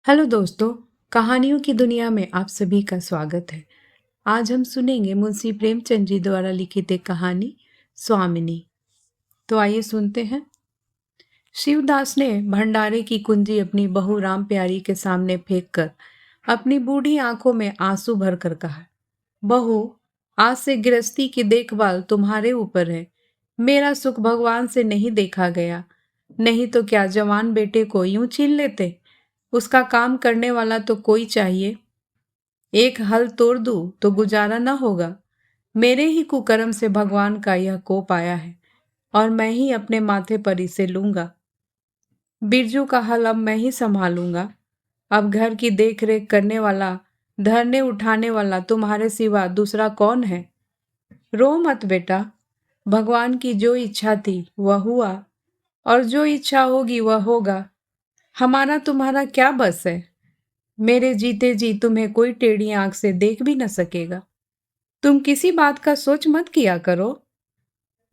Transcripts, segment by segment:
Hello दोस्तों, कहानियों की दुनिया में आप सभी का स्वागत है। आज हम सुनेंगे मुंशी प्रेमचंद जी द्वारा लिखित एक कहानी स्वामिनी। तो आइए सुनते हैं। शिवदास ने भंडारे की कुंजी अपनी बहू राम प्यारी के सामने फेंक कर अपनी बूढ़ी आंखों में आंसू भर कर कहा, बहू, आज से गृहस्थी की देखभाल तुम्हारे ऊपर है। मेरा सुख भगवान से नहीं देखा गया, नहीं तो क्या जवान बेटे को यूं छीन लेते। उसका काम करने वाला तो कोई चाहिए। एक हल तोड़ दूं तो गुजारा न होगा। मेरे ही कुकर्म से भगवान का यह कोप आया है और मैं ही अपने माथे पर इसे लूंगा। बिरजू का हल अब मैं ही संभालूंगा। अब घर की देख रेख करने वाला, धरने उठाने वाला तुम्हारे सिवा दूसरा कौन है। रो मत बेटा, भगवान की जो इच्छा थी वह हुआ और जो इच्छा होगी वह होगा। हमारा तुम्हारा क्या बस है। मेरे जीते जी तुम्हें कोई टेढ़ी आंख से देख भी न सकेगा। तुम किसी बात का सोच मत किया करो।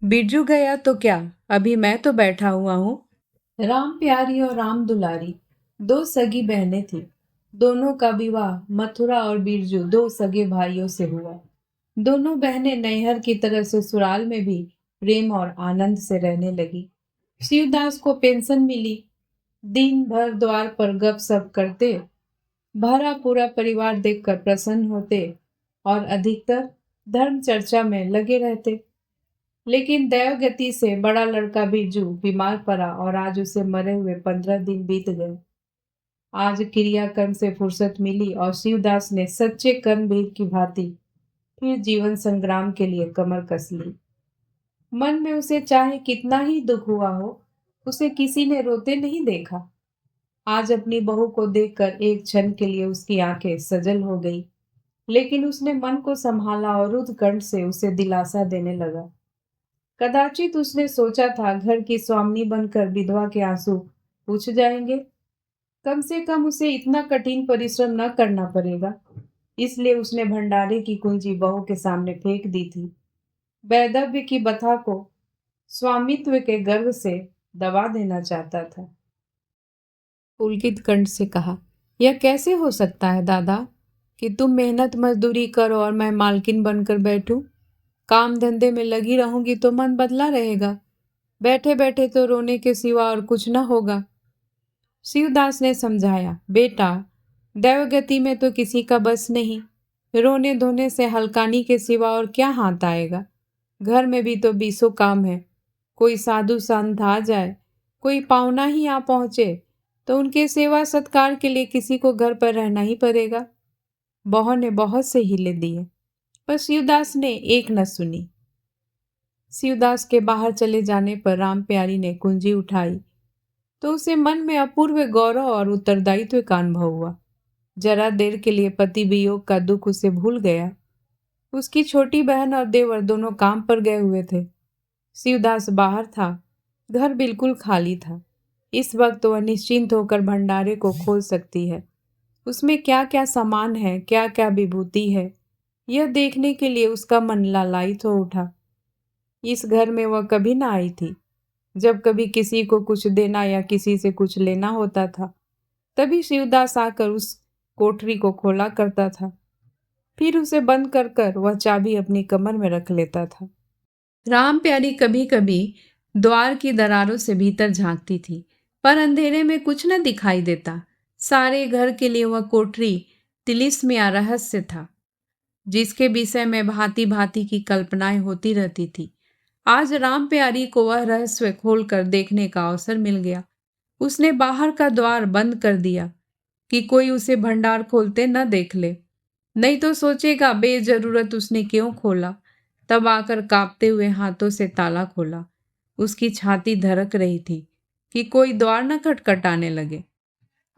बिरजू गया तो क्या, अभी मैं तो बैठा हुआ हूँ। राम प्यारी और राम दुलारी दो सगी बहनें थीं। दोनों का विवाह मथुरा और बिरजू दो सगे भाइयों से हुआ। दोनों बहनें नैहर की तरह ससुराल में भी प्रेम और आनंद से रहने लगी। शिवदास को पेंशन मिली। दिन भर द्वार पर गपशप करते, भरा पूरा परिवार देखकर प्रसन्न होते और अधिकतर धर्म चर्चा में लगे रहते। लेकिन दैवगति से बड़ा लड़का बिरजू बीमार पड़ा और आज उसे मरे हुए 15 दिन बीत गए। आज क्रियाकर्म से फुर्सत मिली और शिवदास ने सच्चे कर्मवीर की भांति फिर जीवन संग्राम के लिए कमर कस ली। मन में उसे चाहे कितना ही दुख हुआ हो, उसे किसी ने रोते नहीं देखा। आज अपनी बहू को देखकर एक क्षण के लिए उसकी आंखें सजल हो गई, लेकिन उसने मन को संभाला और रुद्ध कंठ से उसे दिलासा देने लगा। कदाचित उसने सोचा था घर की स्वामिनी बनकर विधवा के आंसू पूछ जाएंगे। कम से कम उसे इतना कठिन परिश्रम न करना पड़ेगा। इसलिए उसने भंडारे की कुंजी बहू के सामने फेंक दी थी। वैधव्य की बथा को स्वामित्व के गर्व से दबा देना चाहता था। पुलकित कंठ से कहा, यह कैसे हो सकता है दादा कि तुम मेहनत मजदूरी करो और मैं मालकिन बनकर बैठूं। काम धंधे में लगी रहूंगी तो मन बदला रहेगा। बैठे बैठे तो रोने के सिवा और कुछ न होगा। शिवदास ने समझाया, बेटा, दैवगति में तो किसी का बस नहीं। रोने धोने से हल्कानी के सिवा और क्या हाथ आएगा। घर में भी तो बीसों काम है। कोई साधु संत आ जाए, कोई पाहुना ही आ पहुंचे तो उनके सेवा सत्कार के लिए किसी को घर पर रहना ही पड़ेगा। बहू ने बहुत से हीले दिए, पर शिवदास ने एक न सुनी। शिवदास के बाहर चले जाने पर राम प्यारी ने कुंजी उठाई तो उसे मन में अपूर्व गौरव और उत्तरदायित्व का अनुभव हुआ। जरा देर के लिए पति वियोग का दुख उसे भूल गया। उसकी छोटी बहन और देवर दोनों काम पर गए हुए थे। शिवदास बाहर था। घर बिल्कुल खाली था। इस वक्त वह निश्चिंत होकर भंडारे को खोल सकती है। उसमें क्या क्या सामान है, क्या क्या विभूति है, यह देखने के लिए उसका मन लालायित हो उठा। इस घर में वह कभी ना आई थी। जब कभी किसी को कुछ देना या किसी से कुछ लेना होता था, तभी शिवदास आकर उस कोठरी को खोला करता था। फिर उसे बंद कर कर वह चाबी अपनी कमर में रख लेता था। राम प्यारी कभी कभी द्वार की दरारों से भीतर झांकती थी, पर अंधेरे में कुछ न दिखाई देता। सारे घर के लिए वह कोठरी तिलिस्म या रहस्य था, जिसके विषय में भांति भांति की कल्पनाएं होती रहती थी। आज राम प्यारी को वह रहस्य खोलकर देखने का अवसर मिल गया। उसने बाहर का द्वार बंद कर दिया कि कोई उसे भंडार खोलते न देख ले, नहीं तो सोचेगा बेजरूरत उसने क्यों खोला। तब आकर कांपते हुए हाथों से ताला खोला। उसकी छाती धड़क रही थी कि कोई द्वार न खटखटाने लगे।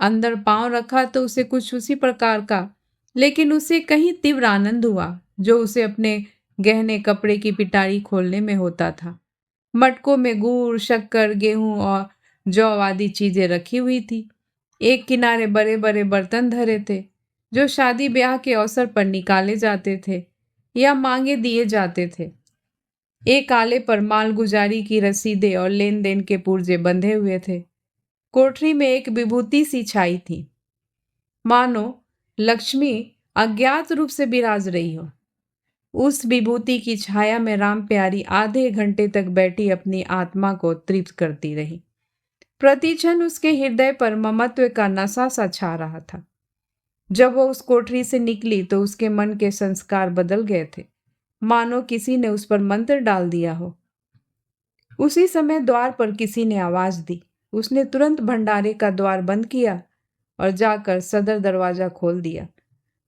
अंदर पांव रखा तो उसे कुछ उसी प्रकार का, लेकिन उसे कहीं तीव्र आनंद हुआ जो उसे अपने गहने कपड़े की पिटारी खोलने में होता था। मटकों में गुड़, शक्कर, गेहूं और जौ आदि चीजें रखी हुई थी। एक किनारे बड़े बड़े बर्तन धरे थे जो शादी ब्याह के अवसर पर निकाले जाते थे या मांगे दिए जाते थे। एक आले पर मालगुजारी की रसीदें और लेन देन के पुर्जे बंधे हुए थे। कोठरी में एक विभूति सी छाई थी। मानो लक्ष्मी अज्ञात रूप से विराज रही हो। उस विभूति की छाया में राम प्यारी आधे घंटे तक बैठी अपनी आत्मा को तृप्त करती रही। प्रति क्षण उसके हृदय पर ममत्व का नशा सा छा रहा था। जब वह उस कोठरी से निकली तो उसके मन के संस्कार बदल गए थे, मानो किसी ने उस पर मंत्र डाल दिया हो। उसी समय द्वार पर किसी ने आवाज दी। उसने तुरंत भंडारे का द्वार बंद किया और जाकर सदर दरवाजा खोल दिया।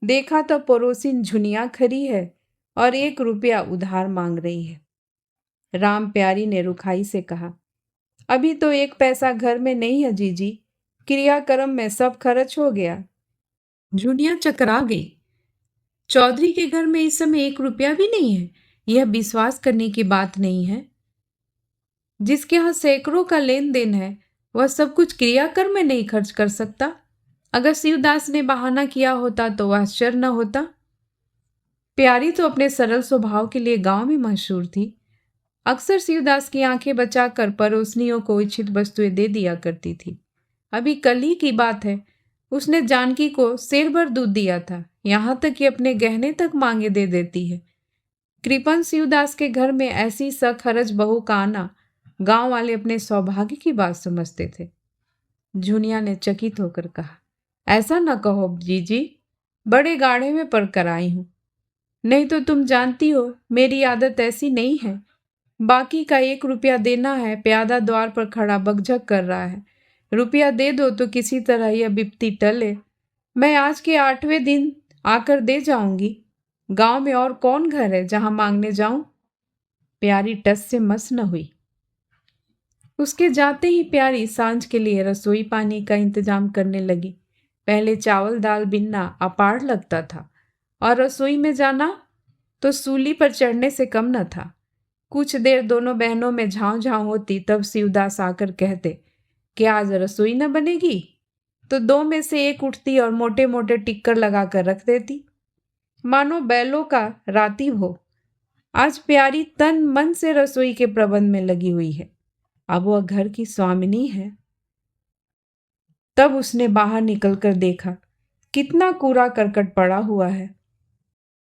देखा तो पड़ोसी झुनिया खड़ी है और 1 रुपया उधार मांग रही है। राम प्यारी ने रुखाई से कहा, अभी तो 1 पैसा घर में नहीं है जीजी, क्रियाक्रम में सब खर्च हो गया। झुनिया चकरा गई। चौधरी के घर में इस समय 1 रुपया भी नहीं है। यह विश्वास करने की बात नहीं है। जिसके यहाँ सैकड़ों का लेन देन है, वह सब कुछ क्रियाक्रम में नहीं खर्च कर सकता। अगर शिवदास ने बहाना किया होता तो वह आश्चर्य न होता। प्यारी तो अपने सरल स्वभाव के लिए गांव में मशहूर थी। अक्सर शिवदास की आंखें बचाकर पड़ोसनियों को इच्छित वस्तुएं दे दिया करती थी। अभी कल ही की बात है, उसने जानकी को सेर भर दूध दिया था, यहाँ तक कि अपने गहने तक मांगे दे देती है। कृपन शिवदास के घर में ऐसी सखरज बहू का आना गांव वाले अपने सौभाग्य की बात समझते थे। झुनिया ने चकित होकर कहा, ऐसा न कहो जीजी, बड़े गाढ़े में पड़ कर आई हूं। नहीं तो तुम जानती हो मेरी आदत ऐसी नहीं है। बाकी का 1 रुपया देना है। प्यादा द्वार पर खड़ा बकझक कर रहा है। रुपया दे दो तो किसी तरह यह विपत्ति टले। मैं आज के 8वें दिन आकर दे जाऊंगी। गांव में और कौन घर है जहां मांगने जाऊं? प्यारी टस से मस न हुई। उसके जाते ही प्यारी सांझ के लिए रसोई पानी का इंतजाम करने लगी। पहले चावल दाल बिनना अपार लगता था और रसोई में जाना तो सूली पर चढ़ने से कम न था। कुछ देर दोनों बहनों में झांव झांव होती, तब शिवदास आकर कहते कि आज रसोई न बनेगी, तो 2 में से 1 उठती और मोटे मोटे टिक्कर लगाकर रख देती, मानो बैलों का रातिब हो। आज प्यारी तन मन से रसोई के प्रबंध में लगी हुई है। अब वह घर की स्वामिनी है। तब उसने बाहर निकलकर देखा, कितना कूड़ा करकट पड़ा हुआ है।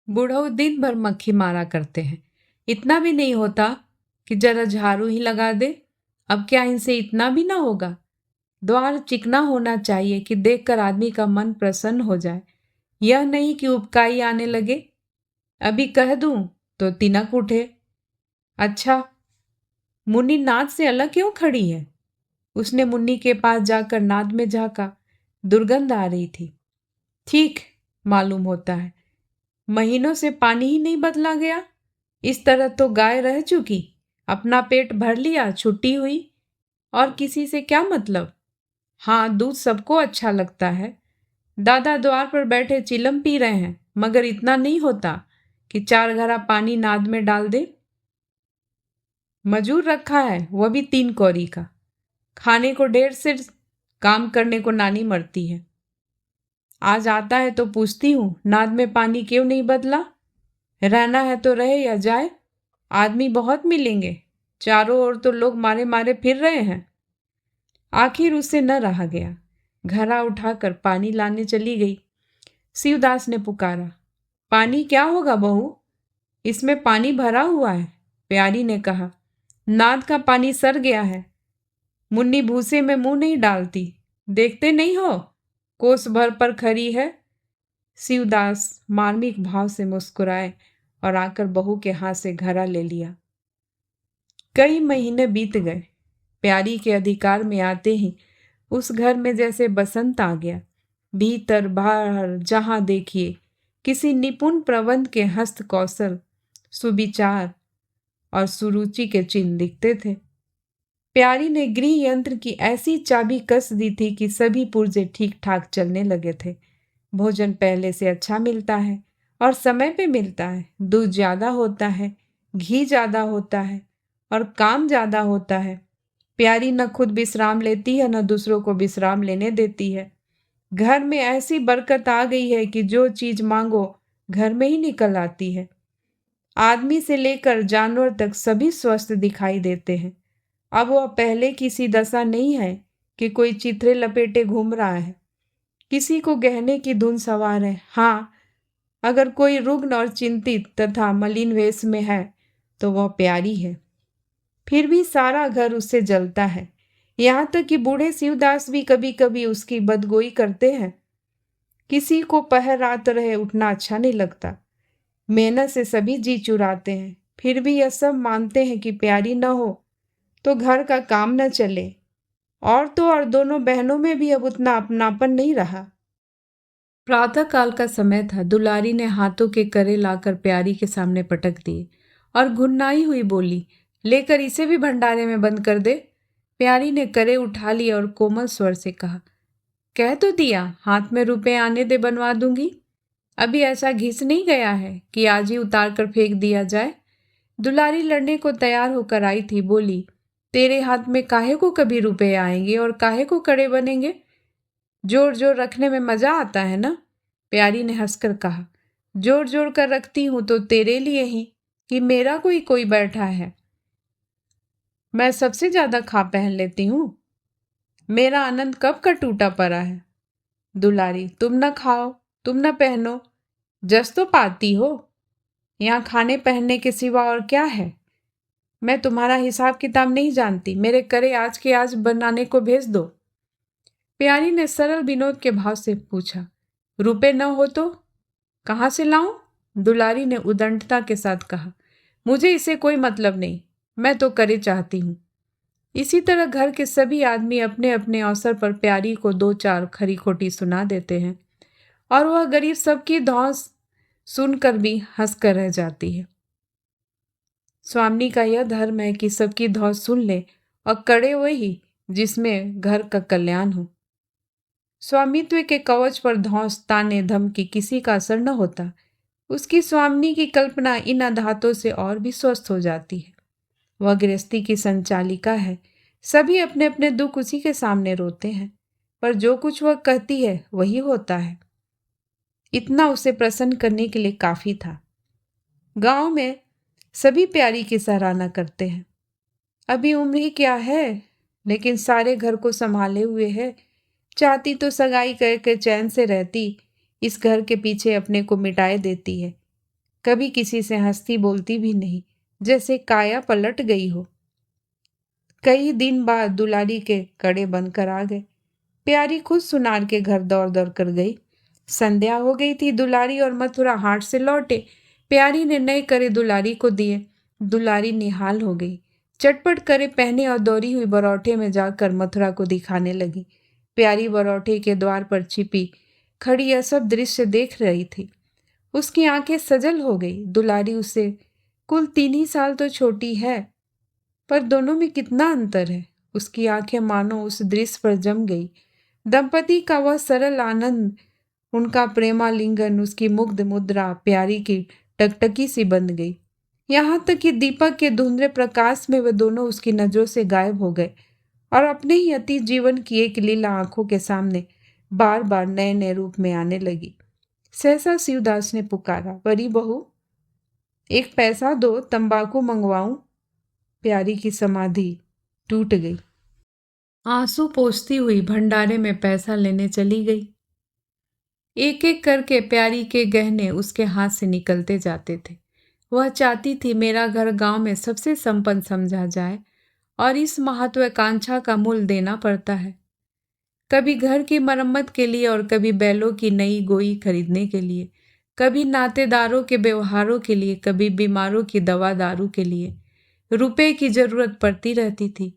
बूढ़ऊ दिन भर मक्खी मारा करते हैं, इतना भी नहीं होता कि जरा झाड़ू ही लगा दे। अब क्या इनसे इतना भी ना होगा? द्वार चिकना होना चाहिए कि देखकर आदमी का मन प्रसन्न हो जाए, यह नहीं कि उपकाई आने लगे। अभी कह दूं तो तिनक उठे। अच्छा, मुन्नी नाद से अलग क्यों खड़ी है? उसने मुन्नी के पास जाकर नाद में झांका। दुर्गंध आ रही थी। ठीक मालूम होता है, महीनों से पानी ही नहीं बदला गया। इस तरह तो गाय रह चुकी, अपना पेट भर लिया, छुट्टी हुई, और किसी से क्या मतलब। हाँ, दूध सबको अच्छा लगता है। दादा द्वार पर बैठे चिलम पी रहे हैं, मगर इतना नहीं होता कि 4 घड़ा पानी नाद में डाल दे। मजूर रखा है, वह भी 3 कौड़ी का। खाने को ढेर से, काम करने को नानी मरती है। आज आता है तो पूछती हूँ, नाद में पानी क्यों नहीं बदला? रहना है तो रहे या जाए, आदमी बहुत मिलेंगे। चारों ओर तो लोग मारे मारे फिर रहे हैं। आखिर उससे न रहा गया, घड़ा उठाकर पानी लाने चली गई। शिवदास ने पुकारा, पानी क्या होगा बहू, इसमें पानी भरा हुआ है। प्यारी ने कहा, नाद का पानी सर गया है। मुन्नी भूसे में मुंह नहीं डालती, देखते नहीं हो कोस भर पर खड़ी है। शिवदास मार्मिक भाव से मुस्कुराए और आकर बहू के हाथ से घड़ा ले लिया। कई महीने बीत गए। प्यारी के अधिकार में आते ही उस घर में जैसे बसंत आ गया। भीतर बाहर जहां देखिए किसी निपुण प्रबंध के हस्त कौशल, सुविचार और सुरुचि के चिन्ह दिखते थे। प्यारी ने गृह यंत्र की ऐसी चाबी कस दी थी कि सभी पुर्जे ठीक ठाक चलने लगे थे। भोजन पहले से अच्छा मिलता है और समय पे मिलता है। दूध ज्यादा होता है, घी ज्यादा होता है और काम ज्यादा होता है। प्यारी न खुद विश्राम लेती है, न दूसरों को विश्राम लेने देती है। घर में ऐसी बरकत आ गई है कि जो चीज मांगो घर में ही निकल आती है। आदमी से लेकर जानवर तक सभी स्वस्थ दिखाई देते हैं। अब वह पहले की सी दशा नहीं है कि कोई चिथड़े लपेटे घूम रहा है। किसी को गहने की धुन सवार है। हाँ, अगर कोई रुग्ण और चिंतित तथा मलिन वेश में है तो वह प्यारी है। फिर भी सारा घर उससे जलता है। यहाँ तक कि बूढ़े शिवदास भी कभी कभी उसकी बदगोई करते हैं। किसी को पहर रात रहे उठना अच्छा नहीं लगता। मेहनत से सभी जी चुराते हैं, फिर भी यह सब मानते हैं कि प्यारी न हो तो घर का काम न चले। और तो और दोनों बहनों में भी अब उतना अपनापन नहीं रहा। प्रातः काल का समय था। दुलारी ने हाथों के करे लाकर प्यारी के सामने पटक दिए और घुन्नाई हुई बोली, लेकर इसे भी भंडारे में बंद कर दे। प्यारी ने करे उठा लिया और कोमल स्वर से कहा, कह तो दिया, हाथ में रुपए आने दे, बनवा दूंगी। अभी ऐसा घिस नहीं गया है कि आज ही उतार कर फेंक दिया जाए। दुलारी लड़ने को तैयार होकर आई थी। बोली, तेरे हाथ में काहे को कभी रुपए आएंगे और काहे को कड़े बनेंगे? जोर जोर रखने में मजा आता है ना? प्यारी ने हंसकर कहा, जोर जोर कर रखती हूं तो तेरे लिए ही, कि मेरा कोई कोई बैठा है। मैं सबसे ज्यादा खा पहन लेती हूँ। मेरा आनंद कब का टूटा पड़ा है। दुलारी, तुम न खाओ, तुम न पहनो, जस तो पाती हो। यहाँ खाने पहनने के सिवा और क्या है? मैं तुम्हारा हिसाब किताब नहीं जानती। मेरे करे आज के आज बनाने को भेज दो। प्यारी ने सरल विनोद के भाव से पूछा, रुपए न हो तो कहाँ से लाऊं? दुलारी ने उदंडता के साथ कहा, मुझे इसे कोई मतलब नहीं, मैं तो करे चाहती हूँ। इसी तरह घर के सभी आदमी अपने अपने अवसर पर प्यारी को दो चार खरी खोटी सुना देते हैं और वह गरीब सबकी धौंस सुनकर भी हंसकर रह जाती है। स्वामी का यह धर्म है कि सबकी धौंस सुन ले और करे वही जिसमें घर का कल्याण हो। स्वामित्व के कवच पर धौंस, ताने, धमकी किसी का असर न होता। उसकी स्वामिनी की कल्पना इन आघातों से और भी स्वस्थ हो जाती है। वह गृहस्थी की संचालिका है। सभी अपने अपने दुख उसी के सामने रोते हैं, पर जो कुछ वह कहती है वही होता है। इतना उसे प्रसन्न करने के लिए काफी था। गांव में सभी प्यारी की सराहना करते हैं। अभी उम्र ही क्या है, लेकिन सारे घर को संभाले हुए है। चाहती तो सगाई करके चैन से रहती, इस घर के पीछे अपने को मिटाए देती है। कभी किसी से हंसती बोलती भी नहीं, जैसे काया पलट गई हो। कई दिन बाद दुलारी के कड़े बनकर आ गए। प्यारी खुद सुनार के घर दौड़ दौड़ कर गई। संध्या हो गई थी। दुलारी और मथुरा हाट से लौटे। प्यारी ने नए करे दुलारी को दिए। दुलारी निहाल हो गई। चटपट करे पहने और दौड़ी हुई बरौठे में जाकर मथुरा को दिखाने लगी। प्यारी बरौठे के द्वार पर छिपी खड़ी यह सब दृश्य देख रही थी। उसकी आंखें सजल हो गई। दुलारी उससे कुल 3 ही साल तो छोटी है, पर दोनों में कितना अंतर है। उसकी आंखें मानो उस दृश्य पर जम गई। दंपति का वह सरल आनंद, उनका प्रेमालिंगन, उसकी मुग्ध मुद्रा प्यारी की टकटकी सी बन गई। यहाँ तक कि दीपक के धुंधले प्रकाश में वे दोनों उसकी नजरों से गायब हो गए और अपने ही अतीत जीवन की एक लीला आंखों के सामने बार बार नए नए रूप में आने लगी। सहसा शिवदास ने पुकारा, बड़ी बहू, एक पैसा दो, तंबाकू मंगवाऊं। प्यारी की समाधि टूट गई। आंसू पोंछती हुई भंडारे में पैसा लेने चली गई। एक एक करके प्यारी के गहने उसके हाथ से निकलते जाते थे। वह चाहती थी मेरा घर गांव में सबसे संपन्न समझा जाए, और इस महत्वाकांक्षा का मूल देना पड़ता है। कभी घर की मरम्मत के लिए और कभी बैलों की नई गोई खरीदने के लिए, कभी नातेदारों के व्यवहारों के लिए, कभी बीमारों की दवा दारू के लिए रुपए की जरूरत पड़ती रहती थी।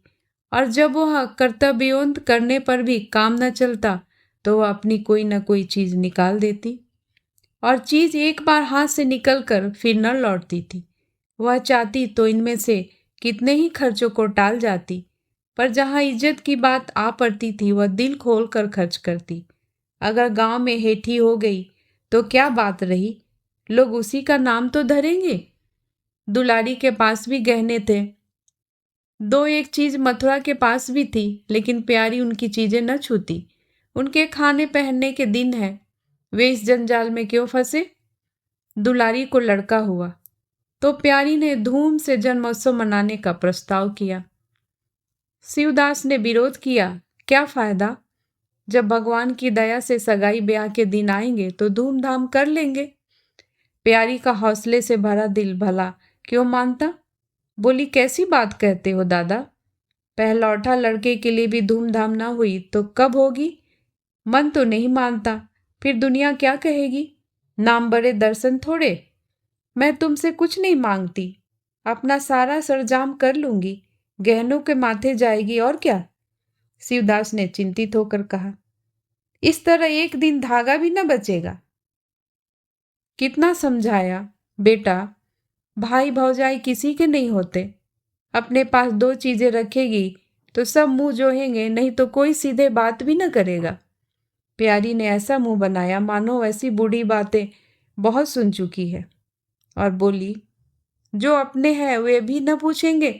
और जब वह कर्तव्योन्त करने पर भी काम न चलता तो वह अपनी कोई न कोई चीज निकाल देती, और चीज एक बार हाथ से निकलकर फिर न लौटती थी। वह चाहती तो इनमें से कितने ही खर्चों को टाल जाती, पर जहाँ इज्जत की बात आ पड़ती थी वह दिल खोल कर खर्च करती। अगर गांव में हेठी हो गई तो क्या बात रही, लोग उसी का नाम तो धरेंगे। दुलारी के पास भी गहने थे। दो एक चीज मथुरा के पास भी थी, लेकिन प्यारी उनकी चीजें न छूती। उनके खाने पहनने के दिन है, वे इस जंजाल में क्यों फंसे। दुलारी को लड़का हुआ तो प्यारी ने धूम से जन्मोत्सव मनाने का प्रस्ताव किया। शिवदास ने विरोध किया, क्या फायदा, जब भगवान की दया से सगाई ब्याह के दिन आएंगे तो धूमधाम कर लेंगे। प्यारी का हौसले से भरा दिल भला क्यों मानता। बोली, कैसी बात कहते हो दादा, पहलौठा लड़के के लिए भी धूमधाम ना हुई तो कब होगी। मन तो नहीं मानता, फिर दुनिया क्या कहेगी। नाम बड़े दर्शन थोड़े। मैं तुमसे कुछ नहीं मांगती, अपना सारा सरंजाम कर लूंगी, गहनों के माथे जाएगी और क्या। शिवदास ने चिंतित होकर कहा, इस तरह एक दिन धागा भी न बचेगा। कितना समझाया बेटा, भाई भौजाई किसी के नहीं होते। अपने पास 2 चीजें रखेगी तो सब मुंह जोहेंगे, नहीं तो कोई सीधे बात भी न करेगा। प्यारी ने ऐसा मुंह बनाया मानो ऐसी बूढ़ी बातें बहुत सुन चुकी है, और बोली, जो अपने हैं वे भी न पूछेंगे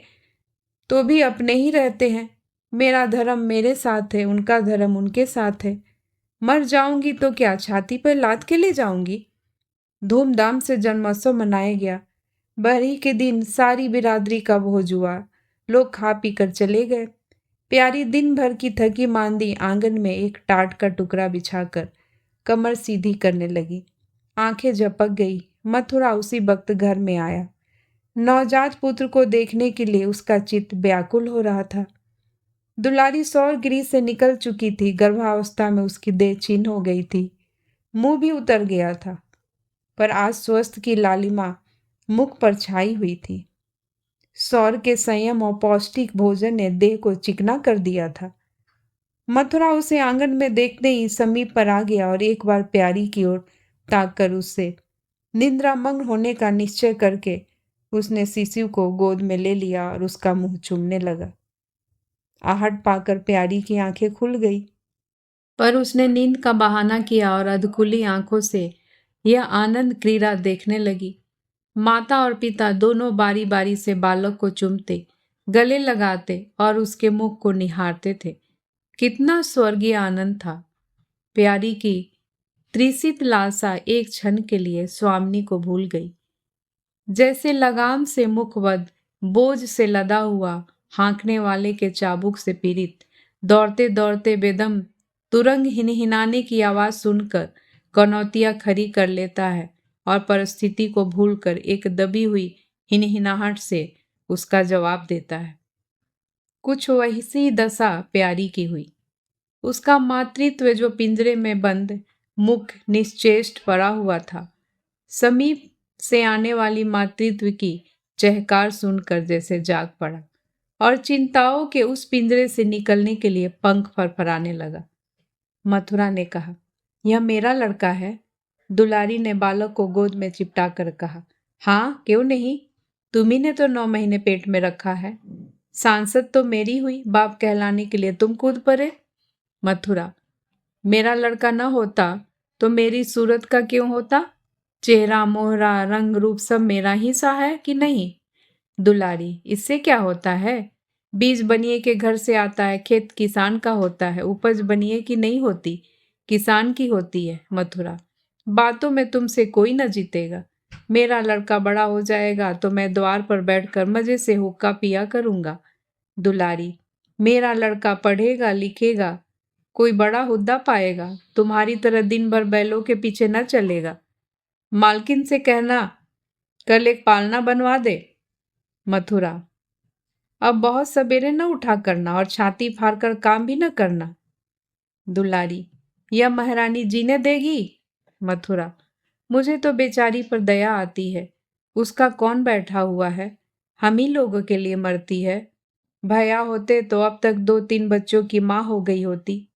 तो भी अपने ही रहते हैं। मेरा धर्म मेरे साथ है, उनका धर्म उनके साथ है। मर जाऊंगी तो क्या छाती पर लाद के ले जाऊंगी। धूमधाम से जन्मोत्सव मनाया गया। बरही के दिन सारी बिरादरी का भोज हुआ। लोग खा पी कर चले गए। प्यारी दिन भर की थकी मांदी आंगन में एक टाट का टुकड़ा बिछाकर कमर सीधी करने लगी। आंखें झपक गई। मथुरा उसी वक्त घर में आया। नवजात पुत्र को देखने के लिए उसका चित्त व्याकुल हो रहा था। दुलारी सौर गृह से निकल चुकी थी। गर्भावस्था में उसकी देह छीन हो गई थी, मुंह भी उतर गया था, पर आज स्वस्थ की लालिमा मुख पर छाई हुई थी। सौर के संयम और पौष्टिक भोजन ने देह को चिकना कर दिया था। मथुरा उसे आंगन में देखते ही समीप पर आ गया और एक बार प्यारी की ओर ताककर उससे निद्रामग्न होने का निश्चय करके उसने शिशु को गोद में ले लिया और उसका मुंह चूमने लगा। आहट पाकर प्यारी की आंखें खुल गई, पर उसने नींद का बहाना किया और अधखुली आंखों से यह आनंद क्रीड़ा देखने लगी। माता और पिता दोनों बारी बारी से बालक को चूमते, गले लगाते और उसके मुख को निहारते थे। कितना स्वर्गीय आनंद था। प्यारी की त्रिसित लालसा एक क्षण के लिए स्वामिनी को भूल गई। जैसे लगाम से मुखबद बोझ से लदा हुआ हाँकने वाले के चाबुक से पीड़ित दौड़ते दौड़ते बेदम तुरंग हिनहिनाने की आवाज सुनकर कनौतिया खड़ी कर लेता है और परिस्थिति को भूलकर एक दबी हुई हिनहिनाहट से उसका जवाब देता है। कुछ वैसी दशा प्यारी की हुई। उसका मातृत्व जो पिंजरे में बंद मुख निश्चेष्ट पड़ा हुआ था, समीप से आने वाली मातृत्व की चहकार सुनकर जैसे जाग पड़ा और चिंताओं के उस पिंजरे से निकलने के लिए पंख फरफराने लगा। मथुरा ने कहा, यह मेरा लड़का है। दुलारी ने बालक को गोद में चिपटा कर कहा, हाँ क्यों नहीं, तुम्ही ने तो 9 महीने पेट में रखा है। सांसद तो मेरी हुई, बाप कहलाने के लिए तुम कूद पड़े। मथुरा, मेरा लड़का न होता तो मेरी सूरत का क्यों होता। चेहरा मोहरा रंग रूप सब मेरा ही सा है कि नहीं। दुलारी, इससे क्या होता है, बीज बनिए के घर से आता है, खेत किसान का होता है, उपज बनिए की नहीं होती, किसान की होती है। मथुरा, बातों में तुमसे कोई न जीतेगा। मेरा लड़का बड़ा हो जाएगा तो मैं द्वार पर बैठकर मजे से हुक्का पिया करूंगा। दुलारी, मेरा लड़का पढ़ेगा लिखेगा, कोई बड़ा हुद्दा पाएगा, तुम्हारी तरह दिन भर बैलों के पीछे न चलेगा। मालकिन से कहना कल एक पालना बनवा दे। मथुरा, अब बहुत सवेरे न उठा करना और छाती फाड़कर काम भी न करना। दुलारी, यह महारानी जीने देगी। मथुरा, मुझे तो बेचारी पर दया आती है, उसका कौन बैठा हुआ है, हम ही लोगों के लिए मरती है। भैया होते तो अब तक 2-3 बच्चों की माँ हो गई होती।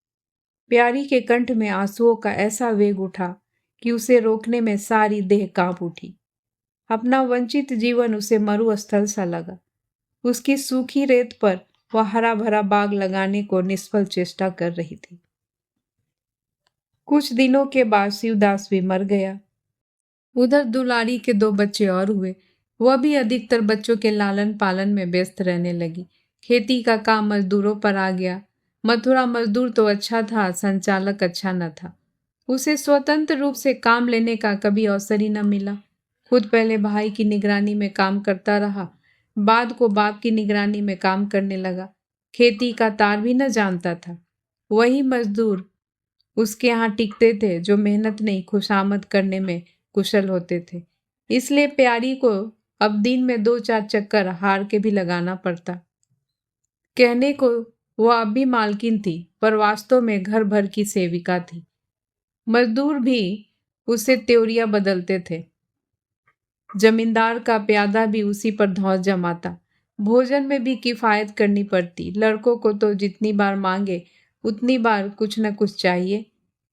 प्यारी के कंठ में आंसुओं का ऐसा वेग उठा कि उसे रोकने में सारी देह कांप उठी। अपना वंचित जीवन उसे मरुस्थल सा लगा। उसकी सूखी रेत पर वह हरा भरा बाग लगाने को निष्फल चेष्टा कर रही थी। कुछ दिनों के बाद शिवदास भी मर गया। उधर दुलारी के 2 बच्चे और हुए। वह भी अधिकतर बच्चों के लालन पालन में व्यस्त रहने लगी। खेती का काम मजदूरों पर आ गया। मथुरा मजदूर तो अच्छा था, संचालक अच्छा न था। उसे स्वतंत्र रूप से काम लेने का कभी अवसर ही न मिला। खुद पहले भाई की निगरानी में काम करता रहा, बाद को बाप की निगरानी में काम करने लगा। खेती का तार भी न जानता था। वही मजदूर उसके यहाँ टिकते थे जो मेहनत नहीं खुशामद करने में कुशल होते थे। इसलिए प्यारी को अब दिन में 2-4 चक्कर हार के भी लगाना पड़ता। कहने को वह अब भी मालकिन थी, पर वास्तव में घर भर की सेविका थी। मजदूर भी उसे त्योरियां बदलते थे। जमींदार का प्यादा भी उसी पर धौंस जमाता। भोजन में भी किफायत करनी पड़ती। लड़कों को तो जितनी बार मांगे उतनी बार कुछ न कुछ चाहिए।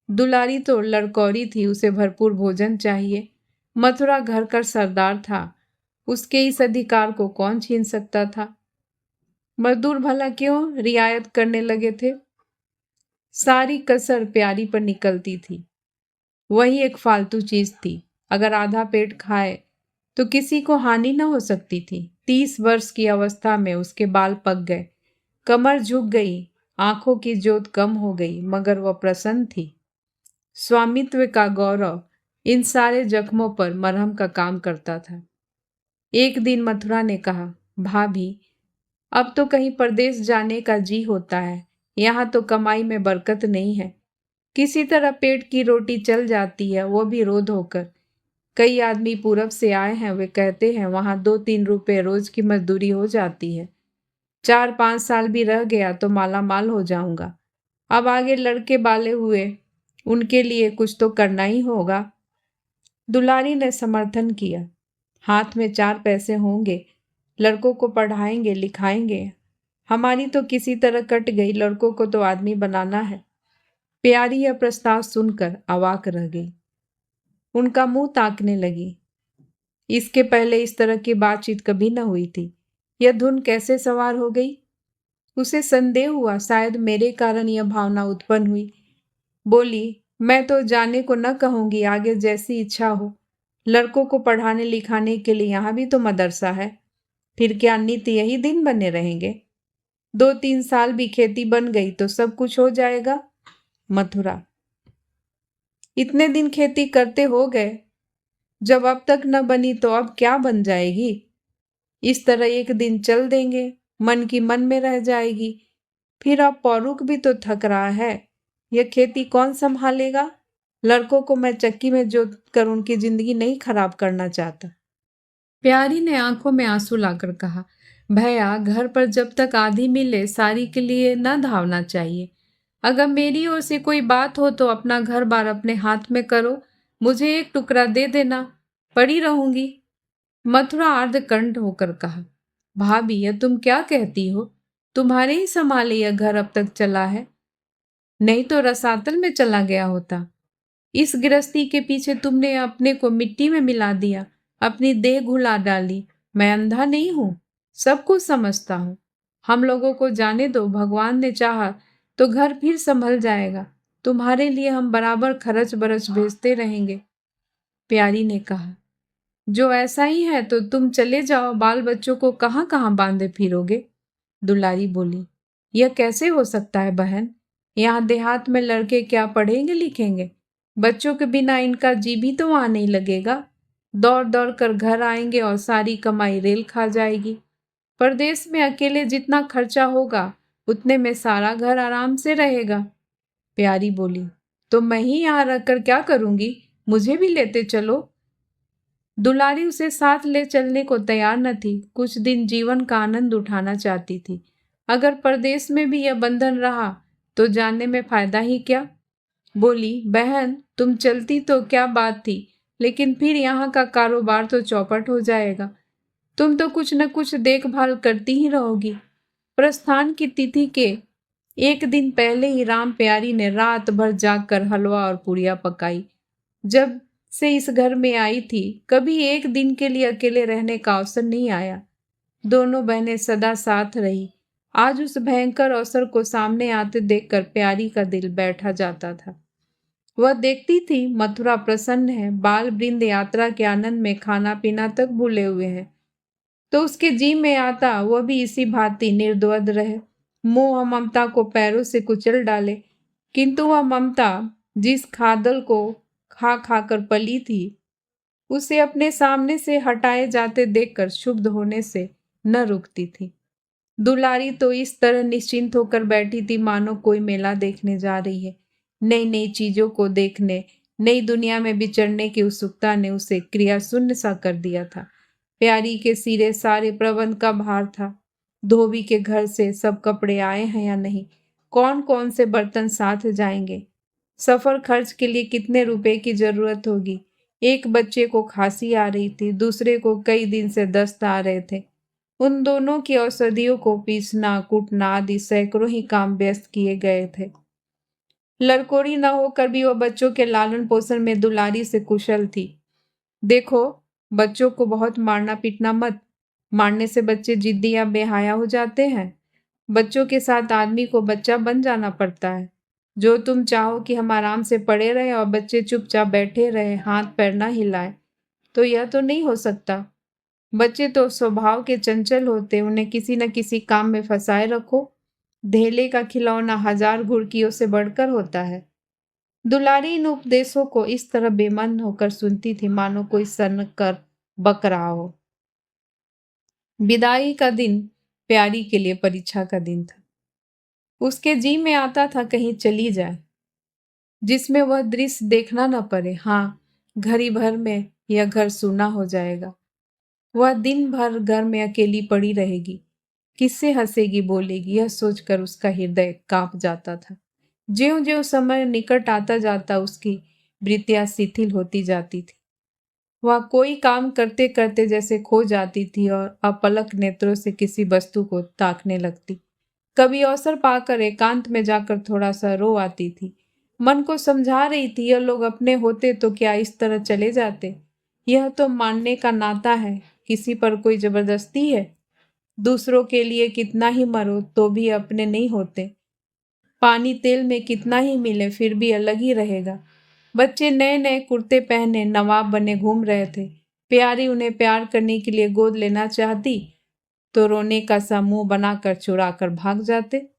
दुलारी तो लड़कौरी थी, उसे भरपूर भोजन चाहिए। मथुरा घर का सरदार था, उसके इस अधिकार को कौन छीन सकता था। मजदूर भला क्यों रियायत करने लगे थे। सारी कसर प्यारी पर निकलती थी। वही एक फालतू चीज थी। अगर आधा पेट खाए तो किसी को हानि न हो सकती थी। 30 वर्ष की अवस्था में उसके बाल पक गए, कमर झुक गई, आंखों की जोत कम हो गई, मगर वह प्रसन्न थी। स्वामित्व का गौरव इन सारे जख्मों पर मरहम का काम करता था। एक दिन मथुरा ने कहा, भाभी, अब तो कहीं परदेश जाने का जी होता है। यहाँ तो कमाई में बरकत नहीं है। किसी तरह पेट की रोटी चल जाती है, वो भी रोज होकर। कई आदमी पूरब से आए हैं, वे कहते हैं वहां 2-3 रुपए रोज की मजदूरी हो जाती है। 4-5 साल भी रह गया तो माला माल हो जाऊंगा। अब आगे लड़के बाले हुए, उनके लिए कुछ तो करना ही होगा। दुलारी ने समर्थन किया। हाथ में 4 पैसे होंगे, लड़कों को पढ़ाएंगे लिखाएंगे। हमारी तो किसी तरह कट गई, लड़कों को तो आदमी बनाना है। प्यारी यह प्रस्ताव सुनकर अवाक रह गई। उनका मुंह ताकने लगी। इसके पहले इस तरह की बातचीत कभी न हुई थी। यह धुन कैसे सवार हो गई। उसे संदेह हुआ, शायद मेरे कारण यह भावना उत्पन्न हुई। बोली, मैं तो जाने को न कहूंगी, आगे जैसी इच्छा हो। लड़कों को पढ़ाने लिखाने के लिए यहाँ भी तो मदरसा है। फिर क्या नित्य यही दिन बने रहेंगे। 2-3 साल भी खेती बन गई तो सब कुछ हो जाएगा। मथुरा, इतने दिन खेती करते हो गए, जब अब तक न बनी तो अब क्या बन जाएगी। इस तरह एक दिन चल देंगे, मन की मन में रह जाएगी। फिर अब पौरुख भी तो थक रहा है, यह खेती कौन संभालेगा। लड़कों को मैं चक्की में जोत कर उनकी जिंदगी नहीं खराब करना चाहता। प्यारी ने आंखों में आंसू लाकर कहा, भैया, घर पर जब तक आधी मिले सारी के लिए न धावना चाहिए। अगर मेरी ओर से कोई बात हो तो अपना घर बार अपने हाथ में करो, मुझे एक टुकड़ा दे देना, पड़ी रहूंगी। मथुरा अर्धकंठ होकर कहा, भाभी, यह तुम क्या कहती हो। तुम्हारे ही संभाले यह घर अब तक चला है, नहीं तो रसातल में चला गया होता। इस गृहस्थी के पीछे तुमने अपने को मिट्टी में मिला दिया, अपनी देह घुला डाली। मैं अंधा नहीं हूं, सब कुछ समझता हूं। हम लोगों को जाने दो, भगवान ने चाहा तो घर फिर संभल जाएगा। तुम्हारे लिए हम बराबर खर्च बरच भेजते रहेंगे। प्यारी ने कहा, जो ऐसा ही है तो तुम चले जाओ, बाल बच्चों को कहाँ कहाँ बांधे फिरोगे। दुलारी बोली, यह कैसे हो सकता है बहन। यहाँ देहात में लड़के क्या पढ़ेंगे लिखेंगे। बच्चों के बिना इनका जी भी तो वहां नहीं लगेगा। दौड़ दौड़ कर घर आएंगे और सारी कमाई रेल खा जाएगी। परदेश में अकेले जितना खर्चा होगा उतने में सारा घर आराम से रहेगा। प्यारी बोली, तो मैं ही यहाँ रहकर क्या करूंगी, मुझे भी लेते चलो। दुलारी उसे साथ ले चलने को तैयार न थी। कुछ दिन जीवन का आनंद उठाना चाहती थी। अगर परदेश में भी यह बंधन रहा तो जाने में फायदा ही क्या। बोली, बहन, तुम चलती तो क्या बात थी, लेकिन फिर यहाँ का कारोबार तो चौपट हो जाएगा। तुम तो कुछ न कुछ देखभाल करती ही रहोगी। प्रस्थान की तिथि के एक दिन पहले ही राम प्यारी ने रात भर जागकर हलवा और पूड़ियाँ पकाई। जब से इस घर में आई थी, कभी एक दिन के लिए अकेले रहने का अवसर नहीं आया। दोनों बहनें सदा साथ रही। आज उस भयंकर अवसर को सामने आते देखकर प्यारी का दिल बैठा जाता था। वह देखती थी मथुरा प्रसन्न है, बाल वृंद यात्रा के आनंद में खाना पीना तक भूले हुए हैं, तो उसके जी में आता वह भी इसी भांति निर्द्वंद रहे, मोह ममता को पैरों से कुचल डाले। किंतु वह ममता जिस खादल को खा खाकर पली थी, उसे अपने सामने से हटाए जाते देखकर क्षुब्ध होने से न रुकती थी। दुलारी तो इस तरह निश्चिंत होकर बैठी थी मानो कोई मेला देखने जा रही है। नई नई चीजों को देखने, नई दुनिया में विचरने की उत्सुकता ने उसे क्रिया शून्य सा कर दिया था। प्यारी के सिरे सारे प्रबंध का भार था। धोबी के घर से सब कपड़े आए हैं या नहीं, कौन कौन से बर्तन साथ जाएंगे, सफर खर्च के लिए कितने रुपए की जरूरत होगी। एक बच्चे को खांसी आ रही थी, दूसरे को कई दिन से दस्त आ रहे थे। उन दोनों की औषधियों को पीसना, कूटना आदि सैकड़ों ही काम व्यस्त किए गए थे। लड़कोरी न होकर भी वह बच्चों के लालन पोषण में दुलारी से कुशल थी। देखो, बच्चों को बहुत मारना पीटना मत। मारने से बच्चे जिद्दी या बेहया हो जाते हैं। बच्चों के साथ आदमी को बच्चा बन जाना पड़ता है। जो तुम चाहो कि हम आराम से पड़े रहे और बच्चे चुपचाप बैठे रहे, हाथ पैर ना हिलाए, तो यह तो नहीं हो सकता। बच्चे तो स्वभाव के चंचल होते, उन्हें किसी न किसी काम में फंसाए रखो। धेले का खिलौना हजार घुड़कियों से बढ़कर होता है। दुलारी इन उपदेशों को इस तरह बेमन होकर सुनती थी मानो कोई सन कर बक रहा हो। विदाई का दिन प्यारी के लिए परीक्षा का दिन था। उसके जी में आता था कहीं चली जाए, जिसमें वह दृश्य देखना न पड़े। हाँ, घड़ी भर में यह घर सूना हो जाएगा। वह दिन भर घर में अकेली पड़ी रहेगी। किससे हंसेगी, बोलेगी, यह सोचकर उसका हृदय कांप जाता था। ज्यों-ज्यों समय निकट आता जाता उसकी वृत्तियां शिथिल होती जाती थी। वह कोई काम करते करते जैसे खो जाती थी और अपलक नेत्रों से किसी वस्तु को ताकने लगती। कभी अवसर पाकर एकांत में जाकर थोड़ा सा रो आती थी। मन को समझा रही थी, यह लोग अपने होते तो क्या इस तरह चले जाते। यह तो मानने का नाता है, किसी पर कोई जबरदस्ती है। दूसरों के लिए कितना ही मरो तो भी अपने नहीं होते। पानी तेल में कितना ही मिले फिर भी अलग ही रहेगा। बच्चे नए नए कुर्ते पहने नवाब बने घूम रहे थे। प्यारी उन्हें प्यार करने के लिए गोद लेना चाहती तो रोने का सा मुंह बनाकर चुरा कर भाग जाते।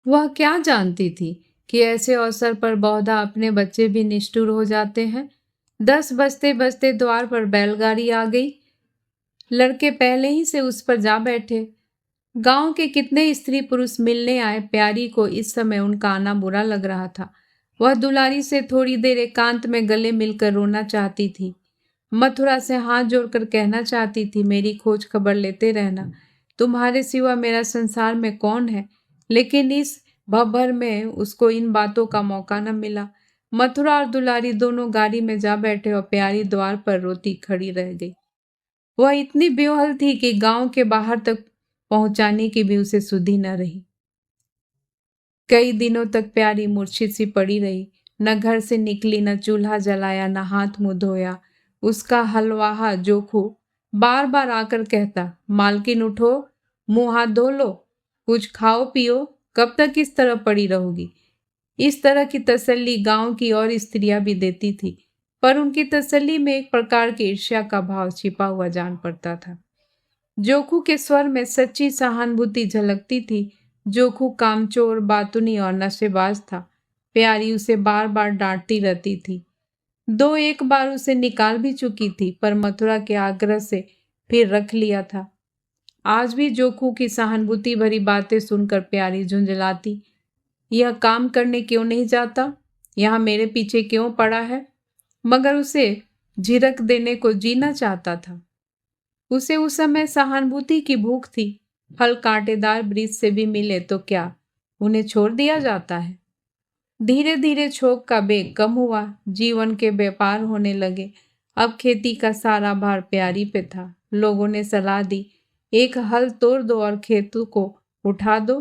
वह क्या जानती थी कि ऐसे अवसर पर बहुधा अपने बच्चे भी निष्ठुर हो जाते हैं। 10 बजते बजते द्वार पर बैलगाड़ी आ गई। लड़के पहले ही से उस पर जा बैठे। गांव के कितने स्त्री पुरुष मिलने आए, प्यारी को इस समय उनका आना बुरा लग रहा था। वह दुलारी से थोड़ी देर एकांत में गले मिलकर रोना चाहती थी। मथुरा से हाथ जोड़कर कहना चाहती थी, मेरी खोज खबर लेते रहना, तुम्हारे सिवा मेरा संसार में कौन है। लेकिन इस भभर में उसको इन बातों का मौका न मिला। मथुरा और दुलारी दोनों गाड़ी में जा बैठे और प्यारी द्वार पर रोती खड़ी रह गई। वह इतनी बेहल थी कि गांव के बाहर तक पहुंचाने की भी उसे सुधि न रही। कई दिनों तक प्यारी मूर्छित सी पड़ी रही। न घर से निकली, न चूल्हा जलाया, न हाथ मुंह धोया। उसका हलवाहा जोखू बार बार आकर कहता, मालकिन उठो, मुंह हाथ धो लो, कुछ खाओ पियो, कब तक इस तरह पड़ी रहोगी। इस तरह की तसल्ली गांव की और स्त्रियां भी देती थी, पर उनकी तसल्ली में एक प्रकार की ईर्ष्या का भाव छिपा हुआ जान पड़ता था। जोखू के स्वर में सच्ची सहानुभूति झलकती थी। जोखू कामचोर, बातुनी और नशेबाज था। प्यारी उसे बार बार डांटती रहती थी। 2-1 बार उसे निकाल भी चुकी थी, पर मथुरा के आग्रह से फिर रख लिया था। आज भी जोखू की सहानुभूति भरी बातें सुनकर प्यारी झुंझलाती, यह काम करने क्यों नहीं जाता, यहाँ मेरे पीछे क्यों पड़ा है। मगर उसे झिड़क देने को जीना चाहता था। उसे उस समय सहानुभूति की भूख थी। फल कांटेदार वृक्ष से भी मिले तो क्या उन्हें छोड़ दिया जाता है। धीरे धीरे क्षोभ का बेग कम हुआ, जीवन के व्यापार होने लगे। अब खेती का सारा भार प्यारी पे था। लोगों ने सलाह दी, एक हल तोड़ दो और खेतों को उठा दो,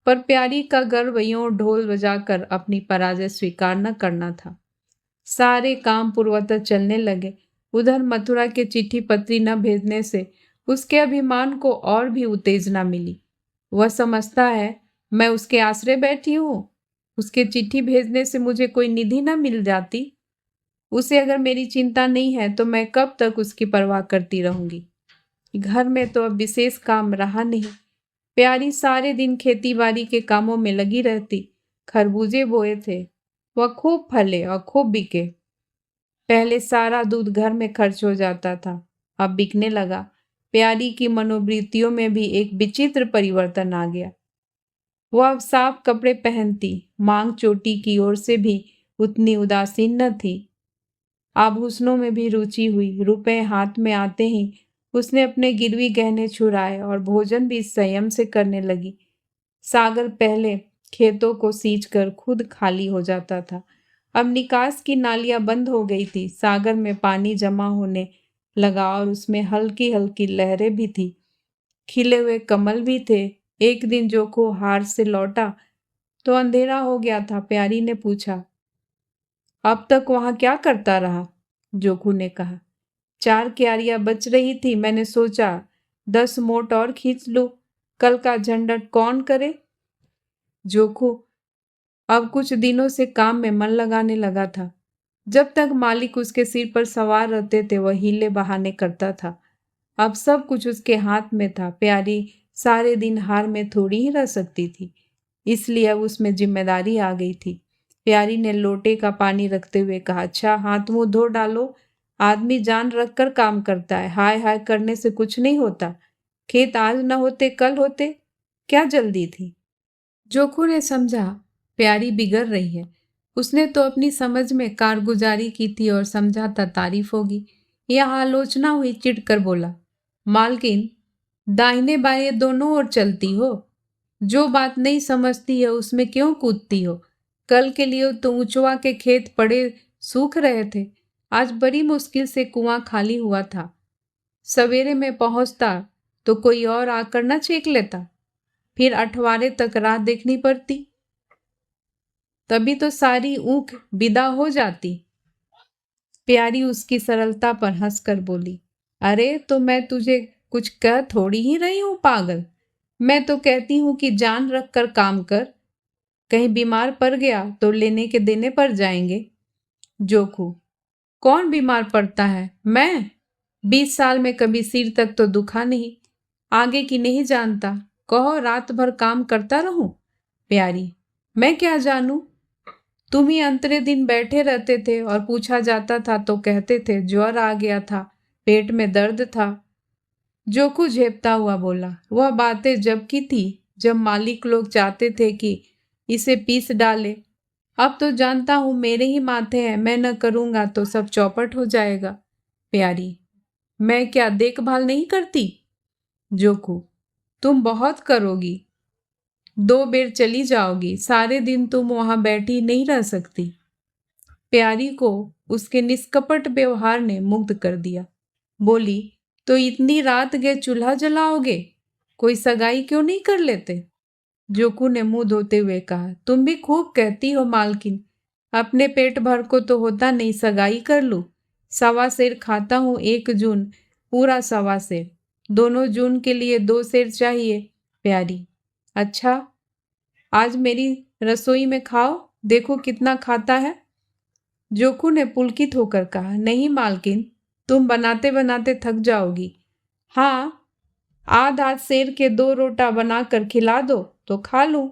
पर प्यारी का गर्व यूं ढोल बजाकर अपनी पराजय स्वीकार न करना था। सारे काम पूर्ववत चलने लगे। उधर मथुरा के चिट्ठी पत्री न भेजने से उसके अभिमान को और भी उत्तेजना मिली। वह समझता है मैं उसके आश्रय बैठी हूँ, उसके चिट्ठी भेजने से मुझे कोई निधि न मिल जाती। उसे अगर मेरी चिंता नहीं है तो मैं कब तक उसकी परवाह करती रहूंगी। घर में तो अब विशेष काम रहा नहीं। प्यारी सारे दिन खेती बाड़ी के कामों में लगी रहती। खरबूजे बोए थे, वह खूब फले और खूब बिके। पहले सारा दूध घर में खर्च हो जाता था, अब बिकने लगा। प्यारी की मनोवृत्तियों में भी एक विचित्र परिवर्तन आ गया। वह अब साफ कपड़े पहनती, मांग चोटी की ओर से भी उतनी उदासीन न थी। आभूषणों में भी रुचि हुई। रुपए हाथ में आते ही उसने अपने गिरवी गहने छुड़ाए और भोजन भी संयम से करने लगी। सागर पहले खेतों को सींचकर खुद खाली हो जाता था। अब निकास की नालियां बंद हो गई थी। सागर में पानी जमा होने लगा और उसमें हल्की हल्की लहरें भी थी। खिले हुए कमल भी थे। एक दिन जोखो हार से लौटा तो अंधेरा हो गया था। प्यारी ने पूछा, अब तक वहां क्या करता रहा? जोखू ने कहा, 4 क्यारियां बच रही थी, मैंने सोचा 10 मोट और खींच लूं, कल का झंझट कौन करे। जोखू अब कुछ दिनों से काम में मन लगाने लगा था। जब तक मालिक उसके सिर पर सवार रहते थे वह हीले बहाने करता था। अब सब कुछ उसके हाथ में था। प्यारी सारे दिन हार में थोड़ी ही रह सकती थी, इसलिए अब उसमें जिम्मेदारी आ गई थी। प्यारी ने लोटे का पानी रखते हुए कहा, अच्छा हाथ मुंह धो डालो, आदमी जान रख कर काम करता है, हाय हाय करने से कुछ नहीं होता। खेत आज न होते कल होते, क्या जल्दी थी। जोखू ने समझा प्यारी बिगड़ रही है। उसने तो अपनी समझ में कारगुजारी की थी और समझा था तारीफ होगी। यह आलोचना हुई, चिढ़ कर बोला, मालकिन दाहिने बाएं दोनों ओर चलती हो, जो बात नहीं समझती है उसमें क्यों कूदती हो। कल के लिए तो ऊंचवा के खेत पड़े सूख रहे थे, आज बड़ी मुश्किल से कुआं खाली हुआ था। सवेरे में पहुंचता तो कोई और आकर न छेक लेता, फिर अठवारे तक राह देखनी पड़ती, तभी तो सारी ऊख विदा हो जाती। प्यारी उसकी सरलता पर हंसकर बोली, अरे तो मैं तुझे कुछ कह थोड़ी ही रही हूं पागल। मैं तो कहती हूं कि जान रख कर काम कर, कहीं बीमार पड़ गया तो लेने के देने पड़ जाएंगे। जोखू, कौन बीमार पड़ता है? मैं 20 साल में कभी सिर तक तो दुखा नहीं, आगे की नहीं जानता, कहो रात भर काम करता रहूं। प्यारी, मैं क्या जानूं, तुम ही अंतरे दिन बैठे रहते थे और पूछा जाता था तो कहते थे ज्वर आ गया था, पेट में दर्द था। जोखू झेपता हुआ बोला, वह बातें जब की थी जब मालिक लोग चाहते थे कि इसे पीस डाले। अब तो जानता हूं मेरे ही माथे हैं, मैं न करूंगा तो सब चौपट हो जाएगा। प्यारी, मैं क्या देखभाल नहीं करती? जोखू, तुम बहुत करोगी, 2 बेर चली जाओगी, सारे दिन तुम वहां बैठी नहीं रह सकती। प्यारी को उसके निष्कपट व्यवहार ने मुग्ध कर दिया। बोली, तो इतनी रात गए चूल्हा जलाओगे, कोई सगाई क्यों नहीं कर लेते? जोकू ने मुंह धोते हुए कहा, तुम भी खूब कहती हो मालकिन, अपने पेट भर को तो होता नहीं, सगाई कर लूं। 1.25 सेर खाता हूं, 1 जून पूरा 1.25 सेर, दोनों जून के लिए 2 सेर चाहिए। प्यारी, अच्छा आज मेरी रसोई में खाओ, देखो कितना खाता है। जोखू ने पुलकित होकर कहा, नहीं मालकिन, तुम बनाते बनाते थक जाओगी। हाँ, आध सेर के 2 रोटा बनाकर खिला दो तो खा लूं।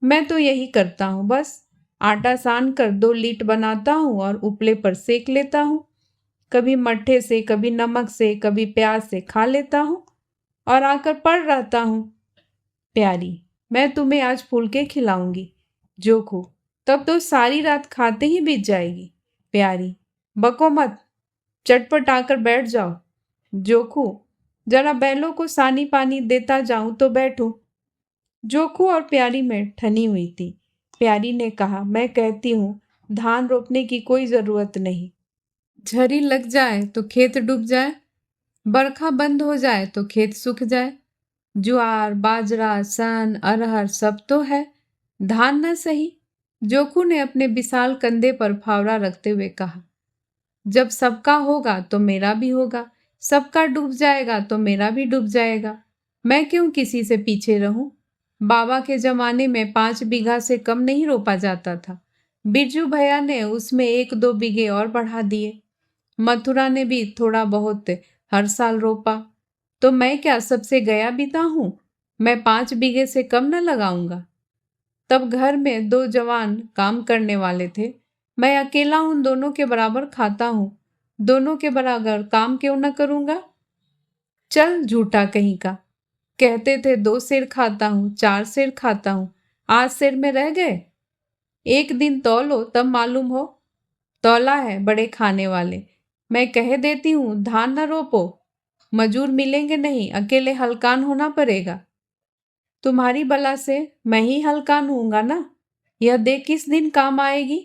मैं तो यही करता हूँ बस, आटा सान कर 2 लीट बनाता हूँ और उपले पर सेक लेता हूँ। कभी मट्ठे से, कभी नमक से, कभी प्याज से खा लेता हूँ और आकर पड़ रहता हूँ। प्यारी, मैं तुम्हें आज फुलके खिलाऊंगी। जोखू, तब तो सारी रात खाते ही बीत जाएगी। प्यारी, बको मत, चटपट आकर बैठ जाओ। जोखू, जरा बैलों को सानी पानी देता जाऊं तो बैठूं। जोखू और प्यारी में ठनी हुई थी। प्यारी ने कहा, मैं कहती हूँ धान रोपने की कोई जरूरत नहीं, झड़ी लग जाए तो खेत डूब जाए, बरखा बंद हो जाए तो खेत सूख जाए, ज्वार बाजरा सन अरहर सब तो है, धान न सही। जोखू ने अपने विशाल कंधे पर फावड़ा रखते हुए कहा, जब सबका होगा तो मेरा भी होगा, सबका डूब जाएगा तो मेरा भी डूब जाएगा, मैं क्यों किसी से पीछे रहूं। बाबा के जमाने में 5 बीघा से कम नहीं रोपा जाता था, बिरजू भैया ने उसमें 1-2 बीघे और बढ़ा दिए, मथुरा ने भी थोड़ा बहुत हर साल रोपा, तो मैं क्या सबसे गया बीता हूं, मैं 5 बीघे से कम न लगाऊंगा। तब घर में 2 जवान काम करने वाले थे, मैं अकेला उन दोनों के बराबर खाता हूँ, दोनों के बराबर काम क्यों न करूंगा। चल झूठा कहीं का, कहते थे 2 सेर खाता हूँ, 4 सेर खाता हूँ, आज सिर में रह गए? एक दिन तौलो तब मालूम हो। तौला है बड़े खाने वाले। मैं कह देती हूँ धान न रोपो, मजूर मिलेंगे नहीं, अकेले हलकान होना पड़ेगा। तुम्हारी बला से मैं ही हलकान हूँगा ना, यह देख किस दिन काम आएगी।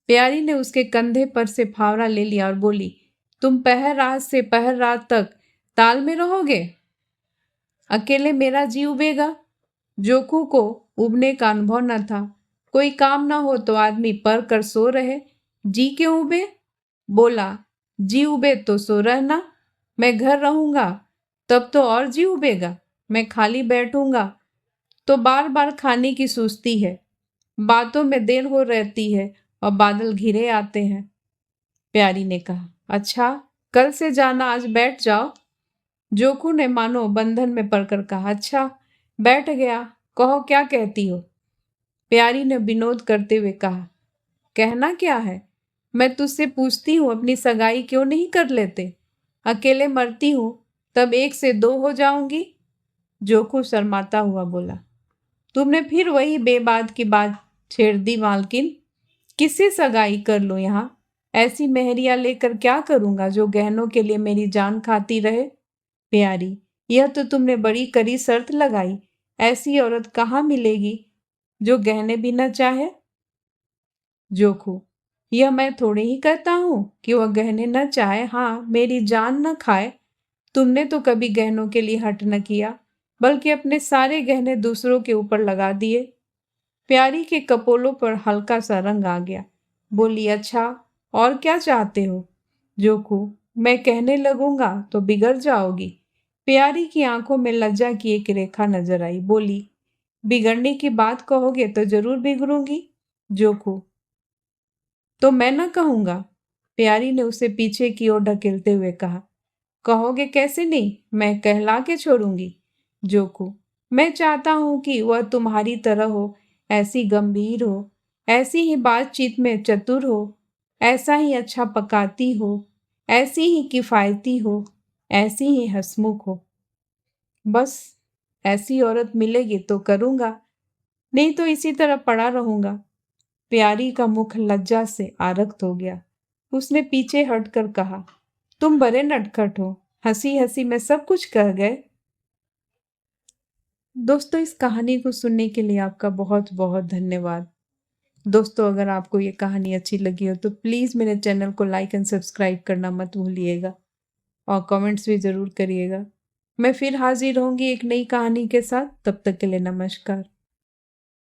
प्यारी ने उसके कंधे पर से फावड़ा ले लिया और बोली, तुम पहर रात से पहर रात तक ताल में रहोगे? अकेले मेरा जी उबेगा। जोकू को उबने का अनुभव न था। कोई काम ना हो तो आदमी पर कर सो रहे, जी क्यों उबे? बोला, जी उबे तो सो रहना। मैं घर रहूंगा तब तो और जी उबेगा। मैं खाली बैठूंगा तो बार बार खाने की सुस्ती है, बातों में देर हो रहती है और बादल घिरे आते हैं। प्यारी ने कहा, अच्छा कल से जाना, आज बैठ जाओ। जोकू ने मानो बंधन में पड़कर कहा, अच्छा बैठ गया, कहो क्या कहती हो। प्यारी ने विनोद करते हुए कहा, कहना क्या है, मैं तुझसे पूछती हूँ अपनी सगाई क्यों नहीं कर लेते? अकेले मरती हूँ तब 1 से 2 हो जाऊंगी। जोकू शर्माता हुआ बोला, तुमने फिर वही बेबाद की बात छेड़ दी मालकिन। किससे सगाई कर लो यहाँ? ऐसी मेहरिया लेकर क्या करूंगा जो गहनों के लिए मेरी जान खाती रहे? प्यारी, यह तो तुमने बड़ी कड़ी शर्त लगाई। ऐसी औरत कहाँ मिलेगी जो गहने भी न चाहे? जोखू, यह मैं थोड़ी ही कहता हूँ कि वह गहने न चाहे, हाँ मेरी जान न खाए। तुमने तो कभी गहनों के लिए हट न किया, बल्कि अपने सारे गहने दूसरों के ऊपर लगा दिए। प्यारी के कपोलों पर हल्का सा रंग आ गया। बोली, अच्छा और क्या चाहते हो? जोखू, मैं कहने लगूंगा तो बिगड़ जाओगी। प्यारी की आंखों में लज्जा की एक रेखा नजर आई। बोली, बिगड़ने की बात कहोगे तो जरूर बिगड़ूंगी। जोखू, तो मैं न कहूंगा। प्यारी ने उसे पीछे की ओर ढकेलते हुए कहा, कहोगे कैसे नहीं, मैं कहला के छोड़ूंगी। जोकू, मैं चाहता हूं कि वह तुम्हारी तरह हो, ऐसी गंभीर हो, ऐसी ही बातचीत में चतुर हो, ऐसा ही अच्छा पकाती हो, ऐसी ही किफायती हो, ऐसी ही हंसमुख हो। बस ऐसी औरत मिलेगी तो करूंगा, नहीं तो इसी तरह पड़ा रहूंगा। प्यारी का मुख लज्जा से आरक्त हो गया। उसने पीछे हटकर कहा, तुम बड़े नटखट हो, हंसी हंसी में सब कुछ कह गए। दोस्तों, इस कहानी को सुनने के लिए आपका बहुत बहुत धन्यवाद। दोस्तों, अगर आपको ये कहानी अच्छी लगी हो तो प्लीज़ मेरे चैनल को लाइक एंड सब्सक्राइब करना मत भूलिएगा और कमेंट्स भी ज़रूर करिएगा। मैं फिर हाजिर होंगी एक नई कहानी के साथ। तब तक के लिए नमस्कार।